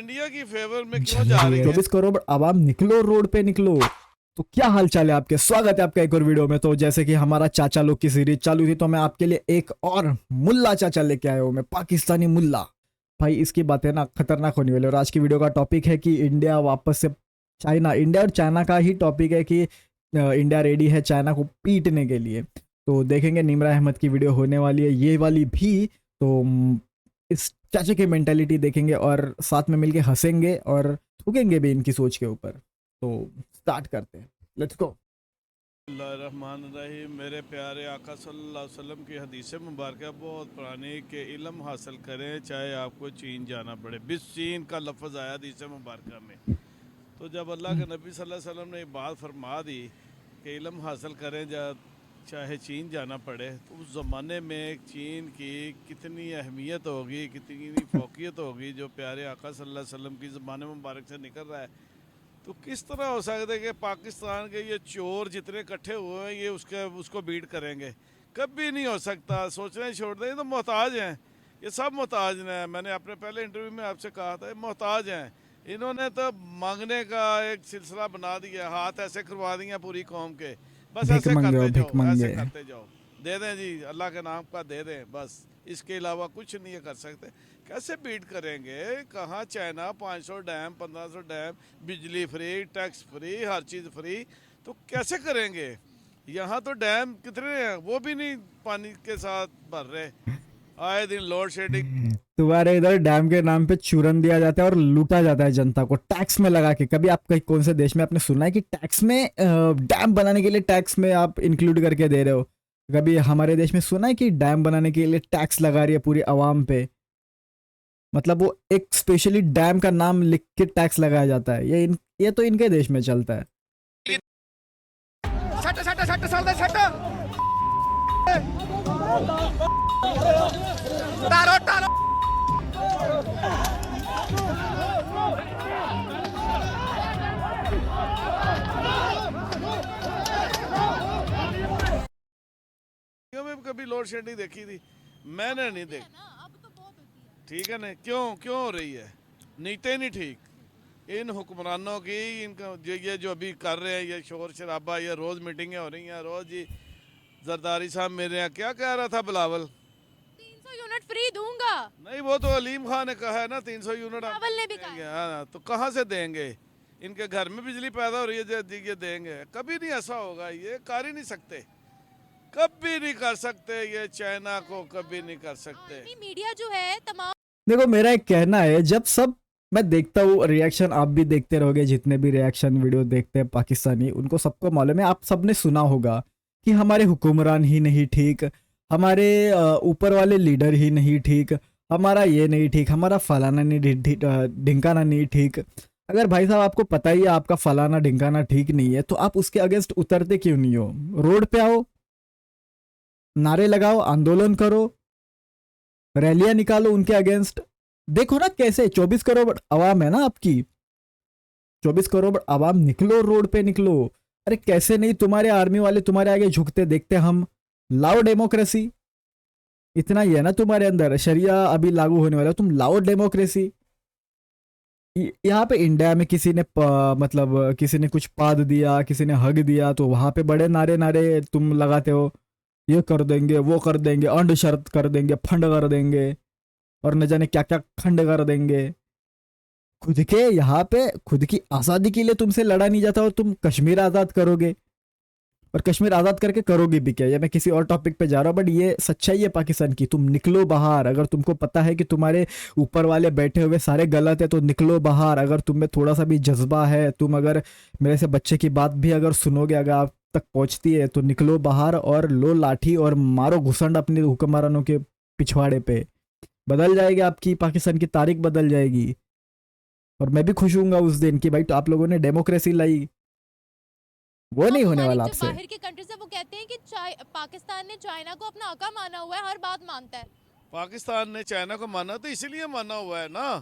India की favour में क्यों जा रही है? 24 करोड़ आवाम निकलो, रोड पे निकलो। तो क्या हाल चाल है आपके, स्वागत है आपका एक और वीडियो में। तो जैसे कि हमारा चाचा लोग की सीरीज चालू थी, तो मैं आपके लिए एक और मुल्ला चाचा लेके आया हूँ, मैं पाकिस्तानी मुल्ला। भाई इसकी बातें ना खतरनाक होने वाली। और आज की वीडियो का टॉपिक है कि इंडिया वापस से चाइना, इंडिया और चाइना का ही टॉपिक है कि इंडिया रेडी है चाइना को पीटने के लिए। तो देखेंगे, निमरा अहमद की वीडियो होने वाली है ये वाली भी। तो इस चाचा की मेंटालिटी देखेंगे और साथ में मिलके हंसेंगे और थूकेंगे भी इनकी सोच के ऊपर। तो स्टार्ट करते हैं, लेट्स गो। रहीम। मेरे प्यारे आका सल्लल्लाहु अलैहि वसल्लम की हदीस मुबारक बहुत पुरानी कि इल्म हासिल करें चाहे आपको चीन जाना पड़े। बिस चीन का लफ्ज़ आया हदीस मुबारक में। तो जब अल्लाह के नबी सल्लल्लाहु अलैहि वसल्लम ने बात फरमा दी कि इल्म हासिल करें चाहे चीन जाना पड़े, तो उस ज़माने में चीन की कितनी अहमियत होगी, कितनी फोकियत होगी जो प्यारे आका सल्लल्लाहु अलैहि वसल्लम की ज़बान मुबारक से निकल रहा है। तो किस तरह हो सकता है कि पाकिस्तान के ये चोर जितने इकट्ठे हुए हैं ये उसको बीट करेंगे? कभी नहीं हो सकता। सोचना ही छोड़ दें, ये तो मोहताज हैं, ये सब मोहताज हैं। मैंने अपने पहले इंटरव्यू में आपसे कहा था, ये मोहताज हैं। इन्होंने तो मांगने का एक सिलसिला बना दिया, हाथ ऐसे करवा दिए पूरी कौम के, बस भिक ऐसे मंगे हो, करते भिक जाओ, ऐसे मंगे। करते जाओ, दे दें जी, अल्लाह के नाम का दे दें, बस इसके अलावा कुछ नहीं कर सकते। कैसे बीट करेंगे? कहाँ चाइना 500 डैम, 1500 डैम, बिजली फ्री, टैक्स फ्री, हर चीज़ फ्री, तो कैसे करेंगे? यहाँ तो डैम कितने हैं वो भी नहीं पानी के साथ भर रहे, आए दिन लोड शेडिंग। तुम्हारे इधर डैम के नाम पे चूरन दिया जाता है और लूटा जाता है जनता को टैक्स में लगा के। कभी आप कहीं कौन से देश में आपने सुना है कि टैक्स में डैम बनाने के लिए टैक्स में आप इंक्लूड करके दे रहे हो? कभी हमारे देश में सुना है कि डैम बनाने के लिए टैक्स लगा रही है पूरी आवाम पे? मतलब वो एक स्पेशली डैम का नाम लिख के टैक्स लगाया जाता है। ये तो इनके देश में चलता है। सट सट सट साल सट टारो टारो में कभी लोड शेडिंग देखी थी? मैंने नहीं देखी। ठीक है ना, क्यों क्यों हो रही है? नीयतें नहीं ठीक इन हुक्मरानों की। इनका ये जो अभी कर रहे हैं, ये शोर शराबा, ये रोज़ मीटिंगें हो रही हैं, रोज़ ही जरदारी साहब मेरे यहाँ क्या कह रहा था बिलावल? 300 यूनिट फ्री दूंगा। नहीं, वो तो अलीम खान ने कहा है ना 300 यूनिट बिलावल ने भी देंगे। कहा। हाँ, तो कहाँ से देंगे? इनके घर में बिजली पैदा हो रही है, ये देंगे? कभी नहीं ऐसा होगा, ये कर ही नहीं सकते, कभी नहीं कर सकते। ये चाइना को कभी नहीं कर सकते। मीडिया जो है तमाम, देखो मेरा एक कहना है, जब सब मैं देखता हूँ रिएक्शन, आप भी देखते रहोगे, जितने भी रिएक्शन वीडियो देखते हैं पाकिस्तानी, उनको सबको मालूम है, आप सबने सुना होगा कि हमारे हुक्मरान ही नहीं ठीक, हमारे ऊपर वाले लीडर ही नहीं ठीक, हमारा ये नहीं ठीक, हमारा फलाना नहीं ठीक, ढिंकाना नहीं ठीक। अगर भाई साहब आपको पता ही है आपका फलाना ढिंकाना ठीक नहीं है, तो आप उसके अगेंस्ट उतरते क्यों नहीं हो? रोड पे आओ, नारे लगाओ, आंदोलन करो, रैलियां निकालो उनके अगेंस्ट। देखो ना कैसे 24 करोड़ आवाम है ना आपकी, 24 करोड़ आवाम, निकलो रोड पे निकलो। अरे कैसे नहीं, तुम्हारे आर्मी वाले तुम्हारे आगे झुकते देखते हम। लाओ डेमोक्रेसी, इतना ही है ना तुम्हारे अंदर। शरिया अभी लागू होने वाला है, तुम लाओ डेमोक्रेसी। यहाँ पे इंडिया में किसी ने मतलब किसी ने कुछ पाद दिया, किसी ने हग दिया, तो वहां पे बड़े नारे नारे तुम लगाते हो, ये कर देंगे, वो कर देंगे, अंड शर्त कर देंगे, फंड कर देंगे, और न जाने क्या क्या खंड कर देंगे। खुद के यहाँ पे खुद की आज़ादी के लिए तुमसे लड़ा नहीं जाता, और तुम कश्मीर आज़ाद करोगे, और कश्मीर आज़ाद करके करोगे भी क्या? या मैं किसी और टॉपिक पे जा रहा हूँ, बट ये सच्चाई है पाकिस्तान की। तुम निकलो बाहर, अगर तुमको पता है कि तुम्हारे ऊपर वाले बैठे हुए सारे गलत है, तो निकलो बाहर। अगर तुम में थोड़ा सा भी जज्बा है, तुम अगर मेरे से बच्चे की बात भी अगर सुनोगे, अगर आप तक पहुंचती है, तो निकलो बाहर और लो लाठी और मारो घुसंड अपने हुक्मरानों के पिछवाड़े पे। बदल जाएगी आपकी पाकिस्तान की तारीख, बदल जाएगी। और मैं भी खुश हूँगा उस दिन कि भाई तो आप लोगों ने डेमोक्रेसी लाई। वो नहीं होने वाला आपसे। बाहर के कंट्री से वो कहते हैं कि पाकिस्तान ने चाइना को अपना आका माना हुआ है, हर बात मानता है। पाकिस्तान ने चाइना को माना तो इसलिए माना हुआ है ना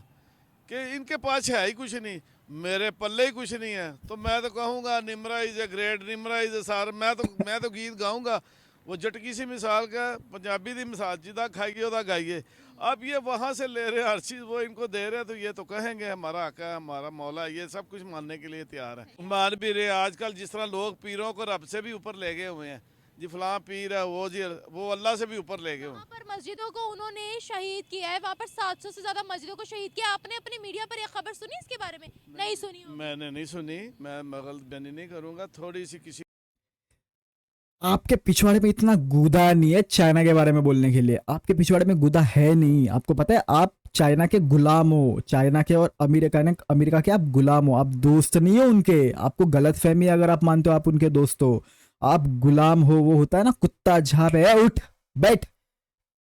कि इनके पास है ही कुछ नहीं, मेरे पल्ले ही कुछ नहीं है। तो मैं तो कहूँगा Nimra is a great, Nimra is a सार। मैं तो गीत गाऊँगा, वो झटकी सी मिसाल का पंजाबी दी मिसाल जिदा खाइए उदा गाइए। अब ये वहाँ से ले रहे हैं हर चीज़, वो इनको दे रहे हैं, तो ये तो कहेंगे हमारा आका है, हमारा मौला है, ये सब कुछ मानने के लिए तैयार है। मान भी रहे आजकल जिस तरह लोग पीरों को रब से भी ऊपर ले गए हुए हैं, जी फलां पीर है वो जी, वो अल्लाह से भी ऊपर ले गए हुए हैं। वहाँ पर मस्जिदों को उन्होंने शहीद किया है, वहाँ पर 700 से ज्यादा मस्जिदों को शहीद किया। आपने अपनी मीडिया पर यह खबर सुनी इसके बारे में? नहीं सुनी होगी। मैंने नहीं सुनी, मैं गलत बयानी नहीं करूँगा। थोड़ी सी किसी आपके पिछवाड़े में इतना गुदा नहीं है चाइना के बारे में बोलने के लिए, आपके पिछवाड़े में गुदा है नहीं। आपको पता है आप चाइना के गुलाम हो, चाइना के और अमेरिका के आप गुलाम हो, आप दोस्त नहीं हो उनके। आपको गलत फहमी है अगर आप मानते हो आप उनके दोस्त हो, आप गुलाम हो। वो होता है ना कुत्ता झाप है उठ बैठ,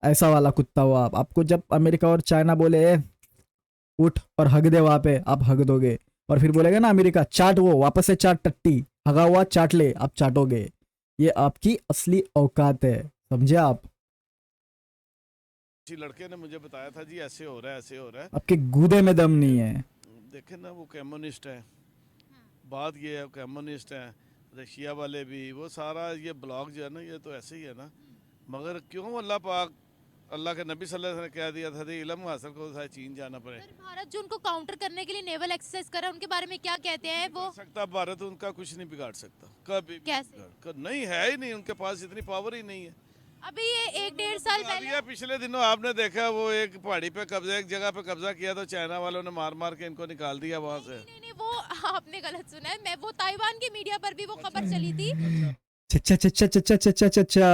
ऐसा वाला कुत्ता हो आप। आपको जब अमेरिका और चाइना बोले उठ और हग दे वहां पे, आप हग दोगे। और फिर बोलेगा ना अमेरिका चाट, वो वापस से चाट टट्टी, हगा हुआ चाट ले, आप चाटोगे। ये आपकी असली औकात है, समझे आप। लड़के ने मुझे बताया था जी ऐसे हो रहा है, ऐसे हो रहा है। आपके गूदे में दम नहीं है। देखे ना वो कम्युनिस्ट है, बात ये है कम्युनिस्ट है, रशिया वाले भी, वो सारा ये ब्लॉग जो है ना ये तो ऐसे ही है ना। मगर क्यों अल्लाह पाक, अल्लाह के नबी सल्लल्लाहु अलैहि वसल्लम ने कह दिया था इल्म हासिल को शायद चीन जाना पड़े। सर, भारत जो उनको काउंटर करने के लिए नेवल एक्सरसाइज कर रहा है, उनके बारे में क्या कहते हैं वो? कर सकता भारत उनका कुछ नहीं बिगाड़ सकता कभी भी। कैसे? नहीं है ही नहीं, उनके पास इतनी पावर ही नहीं है। अभी ये 1-1.5 साल पहले पिछले दिनों आपने देखा वो एक पहाड़ी पे कब्जा, एक जगह पे कब्जा किया तो चाइना वालों ने मार मार के इनको निकाल दिया वहां से। नहीं नहीं, वो आपने गलत सुना है। मैं वो ताइवान की मीडिया पर भी वो खबर चली थी। चच्चा चच्चा चच्चा चच्चा चच्चा,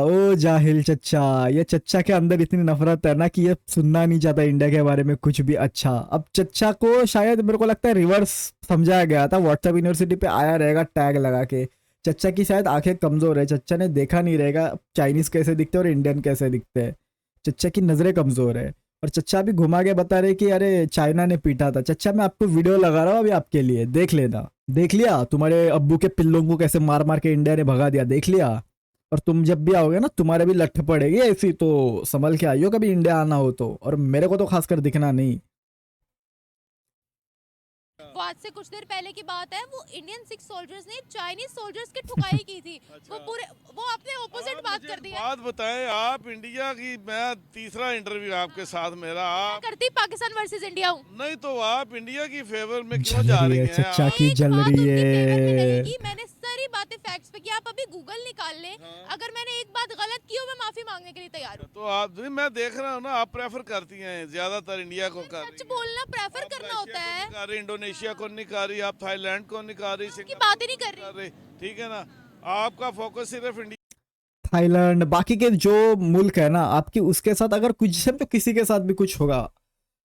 ओ जाहिल चच्चा। ये चच्चा के अंदर इतनी नफरत है ना कि ये सुनना नहीं चाहता इंडिया के बारे में कुछ भी अच्छा। अब चच्चा को शायद मेरे को लगता है रिवर्स समझाया गया था, व्हाट्सएप यूनिवर्सिटी पे आया रहेगा टैग लगा के। चच्चा की शायद आंखें कमजोर है, चच्चा ने देखा नहीं रहेगा चाइनीज कैसे दिखते और इंडियन कैसे दिखते हैं। चच्चा की नजरें कमजोर है। और चच्चा भी घुमा के बता रहे कि अरे चाइना ने पीटा था। चच्चा मैं आपको वीडियो लगा रहा हूँ अभी आपके लिए, देख लेना। देख लिया तुम्हारे अब्बू के पिल्लों को कैसे मार मार के इंडिया ने भगा दिया, देख लिया। और तुम जब भी आओगे ना तुम्हारे भी लठ पड़ेगी ऐसी, तो संभल के आइयो कभी इंडिया आना हो तो। और मेरे को तो खासकर दिखना नहीं। वो आज से कुछ देर पहले की बात है, वो इंडियन 6 सोल्जर्स ने चाइनीज सोल्जर्स की ठुकाई की थी। वो पूरे वो अपने ऑपोजिट बात कर दी है। बात बताएं आप इंडिया की, मैं तीसरा इंटरव्यू आपके साथ मेरा। आप करती पाकिस्तान वर्सेस इंडिया हूँ। नहीं तो आप इंडिया की फेवर में क्यों जल जा रही रही है हैं? चच्चा की, एक जल बात रही उनकी फेवर में नहीं है। की, मैंने सारी बातें फैक्ट्स पे की। आप अभी गूगल निकाल लें, अगर मैंने एक बात गलत की हो मैं माफी मांगने के लिए तैयार हूँ। तो आप मैं देख रहा हूँ ना आप प्रेफर करती हैं ज्यादातर इंडिया को कर सच बोलना प्रेफर करना होता है। कर रही, इंडोनेशिया को नहीं कर रही, आप थाईलैंड को नहीं कर रही, की बात ही नहीं कर कर रही, ठीक है ना। आपका फोकस सिर्फ इंडिया। थाईलैंड बाकी के जो मुल्क है ना आपकी, उसके साथ अगर कुछ से तो किसी के साथ भी कुछ होगा,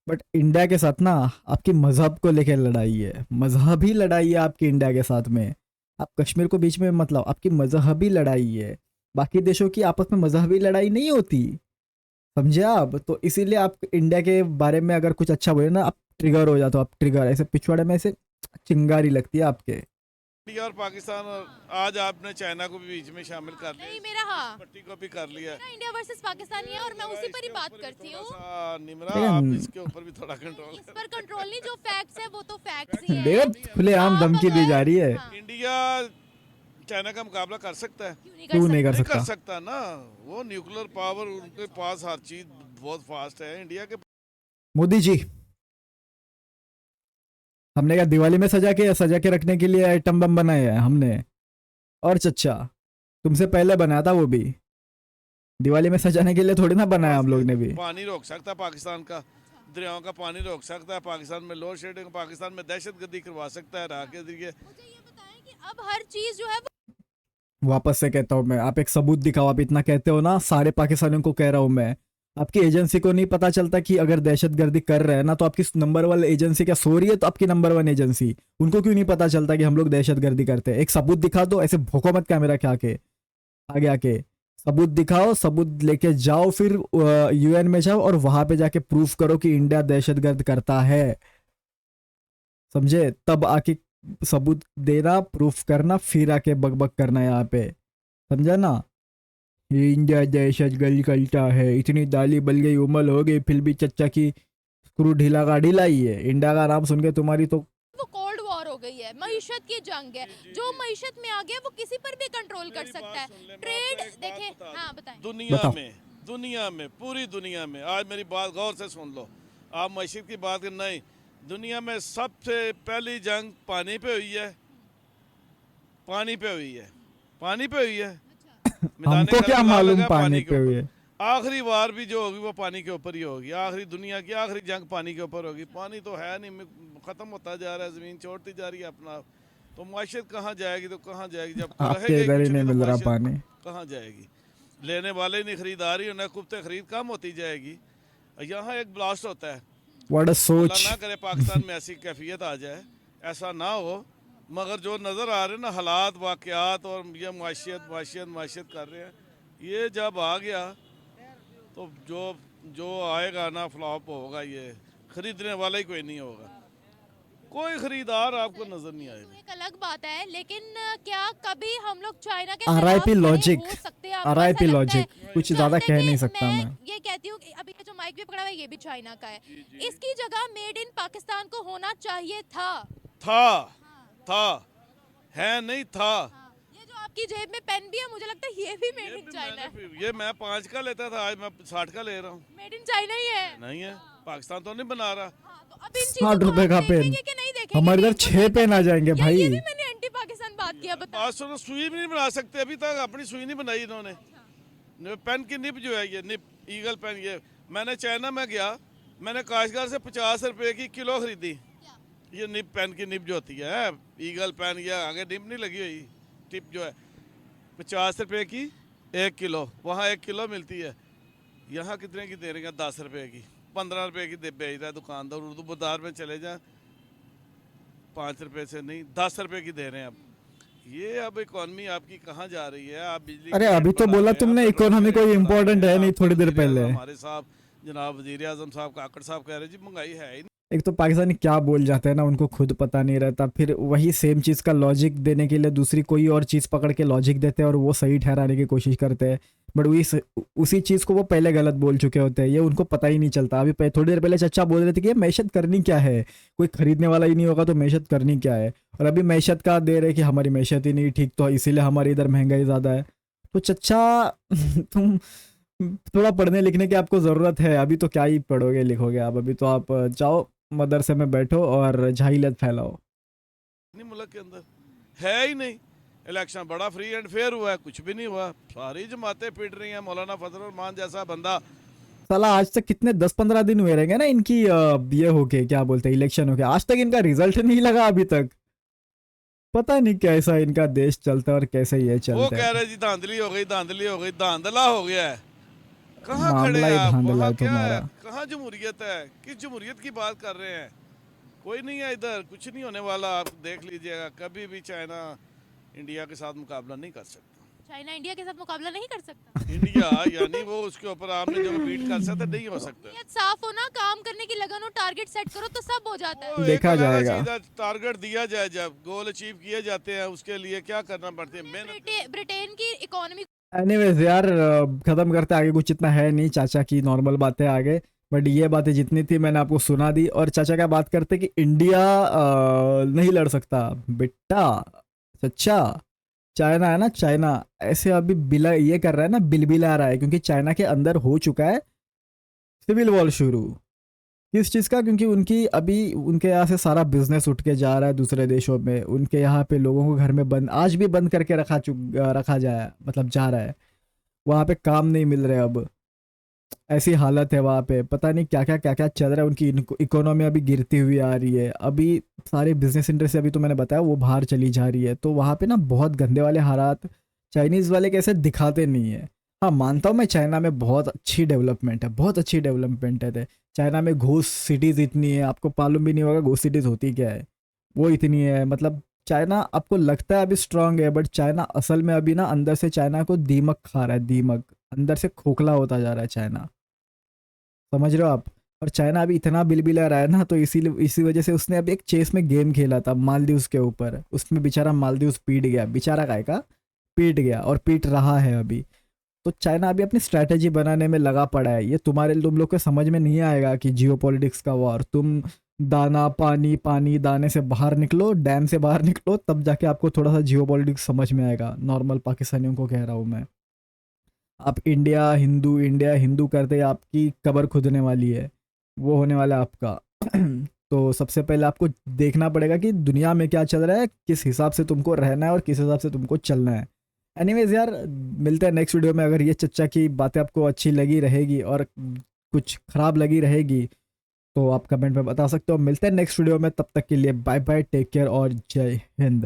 बट इंडिया के साथ ना आपकी मजहब को लेकर लड़ाई है, मजहबी लड़ाई है आपकी इंडिया के साथ में। आप कश्मीर को बीच में मतलब आपकी मजहबी लड़ाई है। बाकी देशों की आपस में मजहबी लड़ाई नहीं होती, समझे आप। तो इसीलिए आप इंडिया के बारे में अगर कुछ अच्छा बोले ना आप ट्रिगर हो जाते हो। आप ट्रिगर ऐसे पिछवाड़े में ऐसे चिंगारी लगती है आपके। इंडिया और पाकिस्तान, और आज आपने चाइना को भी बीच में शामिल कर लिया, नहीं मेरा हाँ पट्टी को भी कर लिया। मेरा इंडिया वर्सेस पाकिस्तान ही है और मैं उसी पर ही बात करती हूँ। निमरा आप इसके ऊपर भी थोड़ा कंट्रोल इस पर कंट्रोल नहीं, जो फैक्ट्स है वो तो फैक्ट्स ही है। देखो खुलेआम धमकी दी जा रही है। हाँ। इंडिया चाइना का मुकाबला कर सकता है? क्यों नहीं कर नहीं कर सकता? सकता ना, वो न्यूक्लियर पावर उनके पास हर चीज बहुत फास्ट है। इंडिया के मोदी जी, हमने क्या दिवाली में सजा के रखने के लिए आइटम बम बनाए हैं हमने? और चच्चा तुमसे पहले बनाया था वो भी, दिवाली में सजाने के लिए थोड़ी ना बनाया हम लोग ने भी। पानी रोक सकता है पाकिस्तान का, दरियाओं का पानी रोक सकता है पाकिस्तान में, लोड शेडिंग पाकिस्तान में दहशतगर्दी करवा सकता है राह के जरिए। मुझे ये बताएं कि अब हर चीज जो है वापस से कहता हूँ मैं, आप एक सबूत दिखाओ। आप इतना कहते हो ना, सारे पाकिस्तानियों को कह रहा हूँ मैं, आपकी एजेंसी को नहीं पता चलता कि अगर दहशतगर्दी कर रहे हैं ना तो आपकी नंबर 1 एजेंसी क्या सो रही है? तो आपकी नंबर 1 एजेंसी, उनको क्यों नहीं पता चलता कि हम लोग दहशतगर्दी करते हैं? एक सबूत दिखा दो, ऐसे भोको मत कैमरा के आगे आके सबूत दिखाओ, सबूत लेके जाओ, फिर यूएन में जाओ और वहां पे जाके प्रूफ करो कि इंडिया दहशतगर्द करता है, समझे? तब आके सबूत देना, प्रूफ करना, फिर आके बकबक करना यहाँ पे, समझा ना? ये इंडिया दहशतगर्द करता है, इतनी दाली बल गई उमल हो गई, फिर भी चच्चा की स्क्रू ढीला का ढीला ही है। इंडिया का नाम सुन के तुम्हारी तो वो कोल्ड वॉर हो गई है, मईशत की जंग है। जो मईशत में आ गया वो किसी पर भी कंट्रोल कर सकता है। ट्रेड देखें, हाँ बताएं। दुनिया में पूरी दुनिया में, आज मेरी बात गौर से सुन लो, आप मस्जिद की बात कर, नहीं, दुनिया में सबसे पहली जंग पानी पे हुई है, पानी पे हुई है, पानी पे हुई है। मैदान हमको क्या करबला मालूम लगा पानी पे ऊपर। हुई है। आखिरी वार भी जो होगी वो पानी के ऊपर ही होगी, आखिरी दुनिया की आखिरी जंग पानी के ऊपर होगी। पानी तो है नहीं, खत्म होता जा रहा है, जमीन छोड़ती जा रही है अपना। तो माशियत कहाँ जाएगी, तो कहाँ जाएगी जब आपके इधर ही नहीं मिल रहा पानी, कहाँ जाएगी? लेने वाले नहीं खरीदारी, उन्हें कुफ्ते खरीद कम होती जाएगी। यहाँ एक ब्लास्ट होता है, व्हाट अ सोच। अल्लाह ना करे पाकिस्तान में ऐसी कैफियत आ जाए, ऐसा ना हो, मगर जो नज़र आ रहे हैं ना हालात वाक़यात, और ये माशियत कर रहे हैं, ये जब आ गया तो जो आएगा ना फ्लॉप होगा, ये खरीदने वाला ही कोई नहीं होगा, कोई खरीदार आपको नजर नहीं आएगा। एक अलग बात है, लेकिन क्या कभी हम लोग चाइना के RIP खिलाफ लॉजिक, खड़े हो सकते हैं? आपको ऐसा RIP लगता लॉजिक, है? कुछ तो ज्यादा कह देखिए, नहीं सकता मैं। ये कहती हूँ कि अभी ये जो माइक भी पकड़ा हुआ है ये भी चाइना का है। इसकी जगह मेड इन पाकिस्तान को होना चाहिए था। है नहीं था। ये जो आपकी जेब में पेन भी है, मुझे लगता है ये भी मेड इन चाइना है। ये मैं 5 का लेता था, आज मैं 60 का ले रहा हूँ। मेड इन चाइना ही है। नहीं है, पाकिस्तान तो नहीं बना रहा। हाँ, तो अब इन 60 चीजों को रुपए आप का पेन, देखेंगे कि नहीं देखेंगे? हमारे इधर 6 पेन आ जाएंगे या भाई। ये भी मैंने एंटी पाकिस्तान बात किया, बता। 500 सुई भी नहीं बना सकते अभी तक, अपनी सुई नहीं बनाई इन्होंने। पेन की निब जो है, ये निब ईगल पेन, ये मैंने चाइना में गया, मैंने काशगर से 50 रुपए की किलो खरीदी। ये निब पेन की निब जो होती है, ईगल पेन, ये आगे निब नहीं लगी हुई, टिप जो है 50 रुपए की 1 किलो, वहाँ 1 किलो मिलती है। यहाँ कितने की दे रहे हैं? 10 रुपए की, 15 रुपए की बेच रहा है दुकानदार। उर्दू बाजार में चले जाए 5 रुपए से नहीं 10 रुपए की दे रहे हैं। अब ये अब इकोनॉमी आपकी कहाँ जा रही है? आप बिजली अरे अभी तो बोला तुमने इकोनॉमी कोई इम्पोर्टेंट है नहीं, थोड़ी देर पहले हमारे साहब जनाब वजीर आजम साहब काकड़ साहब कह रहे जी महंगाई है ही नहीं। एक तो पाकिस्तानी क्या बोल जाते हैं ना, उनको खुद पता नहीं रहता, फिर वही सेम चीज़ का लॉजिक देने के लिए दूसरी कोई और चीज़ पकड़ के लॉजिक देते हैं और वो सही ठहराने की कोशिश करते हैं, बट उसी चीज़ को वो पहले गलत बोल चुके होते हैं, ये उनको पता ही नहीं चलता। अभी थोड़ी देर पहले चचा बोल रहे थे कि ये मैशत करनी क्या है, कोई खरीदने वाला ही नहीं होगा तो मैशत करनी क्या है, और अभी मैशत का दे रहे कि हमारी मैशत ही नहीं ठीक, तो इसीलिए हमारे इधर महंगाई ज़्यादा है। तो चचा तुम थोड़ा पढ़ने लिखने की आपको ज़रूरत है, अभी तो क्या ही पढ़ोगे लिखोगे आप, अभी तो आप जाओ मदरसे में बैठो और जाहिलियत फैलाओ। मुल्क के अंदर है ही नहीं। इलेक्शन बड़ा फ्री एंड फेयर हुआ है, कुछ भी नहीं हुआ, सारी जमातें पिट रही हैं। मौलाना फजल रहमान जैसा बंदा, साला आज तक कितने 10-15 दिन हुए रहेंगे ना इनकी ये होके, क्या बोलते हैं, इलेक्शन होके, आज तक इनका रिजल्ट नहीं लगा अभी तक। पता नहीं कैसा इनका देश चलता है और कैसे ये वो चलता कह है। रहे जी धांधली हो गई, धांधला हो गया है। कहाँ खड़े मामला हैं ही आप? धांधला वहाँ है क्या है? तुम्हारा। कहाँ जमहूरियत है? किस जमहूरियत की बात कर रहे हैं? कोई नहीं है इधर, कुछ नहीं होने वाला। आप देख लीजिएगा, कभी भी चाइना इंडिया के साथ मुकाबला नहीं कर सकता। चाइना इंडिया के साथ मुकाबला नहीं कर सकता। इंडिया यानी वो उसके ऊपर आपने जो बीट कर सकता, नहीं हो सकता। नियत साफ हो ना, काम करने की लगन हो, टारगेट सेट करो तो सब हो जाता है। देखा जाएगा। टारगेट दिया जाए, जब गोल अचीव किए जाते हैं उसके लिए क्या करना पड़ता है? मेहनत। ब्रिटेन की इकोनॉमी एनीवेज यार, खत्म करते आगे, कुछ इतना है नहीं, चाचा की नॉर्मल बातें आगे, बट ये बातें जितनी थी मैंने आपको सुना दी। और चाचा क्या बात करते कि इंडिया नहीं लड़ सकता बेटा, चचा चाइना है ना, चाइना ऐसे अभी बिला ये कर रहा है ना, बिलबिला रहा है, क्योंकि चाइना के अंदर हो चुका है सिविल वॉर शुरू। किस चीज़ का? क्योंकि उनकी अभी उनके यहाँ से सारा बिजनेस उठ के जा रहा है दूसरे देशों में, उनके यहाँ पे लोगों को घर में बंद, आज भी बंद करके रखा जाए, मतलब जा रहा है, वहाँ पे काम नहीं मिल रहे अब, ऐसी हालत है वहाँ पे। पता नहीं क्या क्या चल रहा है, उनकी इकोनॉमी अभी गिरती हुई आ रही है, अभी सारे बिजनेस इंडस्ट्री अभी तो मैंने बताया वो बाहर चली जा रही है, तो वहाँ पे ना बहुत गंदे वाले हालात चाइनीज़ वाले कैसे दिखाते नहीं है। हाँ मानता हूँ मैं, चाइना में बहुत अच्छी डेवलपमेंट है, बहुत अच्छी डेवलपमेंट है। चाइना में घोस्ट सिटीज़ इतनी है, आपको मालूम भी नहीं होगा घोस्ट सिटीज़ होती क्या है, वो इतनी है। मतलब चाइना आपको लगता है अभी स्ट्रांग है, बट चाइना असल में अभी ना अंदर से चाइना को दीमक खा रहा है, दीमक अंदर से खोखला होता जा रहा है चाइना, समझ रहे हो आप। और चाइना अभी इतना बिलबिला रहा है ना, तो इसी वजह से उसने अभी एक चेस में गेम खेला था मालदीव्स के ऊपर, उसमें बेचारा मालदीव्स पीट गया, बेचारा काय का पीट गया और पीट रहा है अभी। तो चाइना अभी अपनी स्ट्रैटेजी बनाने में लगा पड़ा है। ये तुम लोग को समझ में नहीं आएगा कि जियोपॉलिटिक्स का वॉर, तुम दाना पानी, पानी दाने से बाहर निकलो, डैम से बाहर निकलो, तब जाके आपको थोड़ा सा जियो पॉलिटिक्स समझ में आएगा। नॉर्मल पाकिस्तानियों को कह रहा हूँ मैं। आप इंडिया हिंदू करते ही आपकी कब्र खुदने वाली है, वो होने वाला है आपका। तो सबसे पहले आपको देखना पड़ेगा कि दुनिया में क्या चल रहा है, किस हिसाब से तुमको रहना है और किस हिसाब से तुमको चलना है। एनीवेज यार, मिलते हैं नेक्स्ट वीडियो में। अगर ये चच्चा की बातें आपको अच्छी लगी रहेगी और कुछ खराब लगी रहेगी तो आप कमेंट में बता सकते हो। मिलते हैं नेक्स्ट वीडियो में, तब तक के लिए बाय बाय, टेक केयर और जय हिंद।